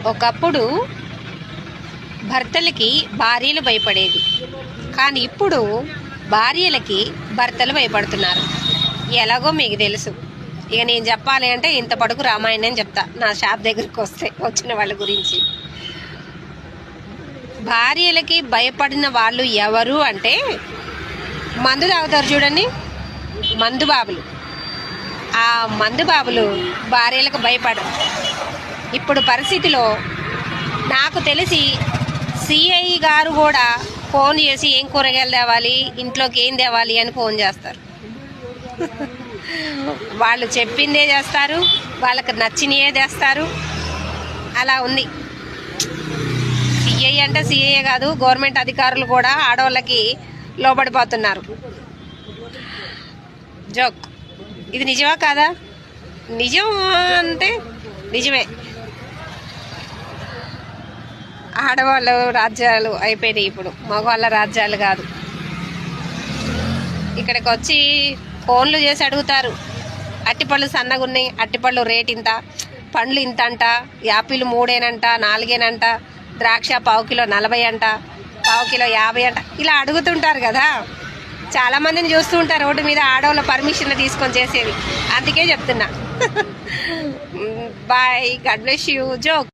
ఒకప్పుడు భర్తలకి భార్యలు భయపడేది, కానీ ఇప్పుడు భార్యలకి భర్తలు భయపడుతున్నారు. ఎలాగో మీకు తెలుసు. ఇక నేను చెప్పాలి అంటే ఇంత పడుకు రామాయణం చెప్తా నా షాప్ దగ్గరికి వచ్చిన వాళ్ళ గురించి. భార్యలకి భయపడిన వాళ్ళు ఎవరు అంటే మందు తాగుతారు చూడండి, మందు బాబులు. ఆ మందు బాబులు భార్యలకు భయపడరు. ఇప్పుడు పరిస్థితిలో నాకు తెలిసి సిఐ గారు కూడా ఫోన్ చేసి ఏం కూరగాయలు తేవాలి, ఇంట్లోకి ఏం తేవాలి అని ఫోన్ చేస్తారు. వాళ్ళు చెప్పిందే చేస్తారు, వాళ్ళకి నచ్చినయే తెస్తారు. అలా ఉంది. సిఐ అంటే సిఐ కాదు, గవర్నమెంట్ అధికారులు కూడా ఆడవాళ్ళకి లోబడిపోతున్నారు. జోక్. ఇది నిజమా కాదా? నిజం అంటే నిజమే. ఆడవాళ్ళు రాజ్యాలు అయిపోయినాయి, ఇప్పుడు మగవాళ్ళ రాజ్యాలు కాదు. ఇక్కడికి వచ్చి ఫోన్లు చేసి అడుగుతారు, అట్టిపళ్ళు సన్నగా ఉన్నాయి, అట్టిపళ్ళు రేట్ ఇంత, పండ్లు ఇంత అంట, యాపిల్ 3 4 ద్రాక్ష పావు కిలో 40 అంట, పావు కిలో 50 అంట, ఇలా అడుగుతుంటారు కదా. చాలామందిని చూస్తూ ఉంటారు రోడ్డు మీద ఆడవాళ్ళ పర్మిషన్లు తీసుకొని చేసేది. అందుకే చెప్తున్నా. Bye, god bless you. Joke.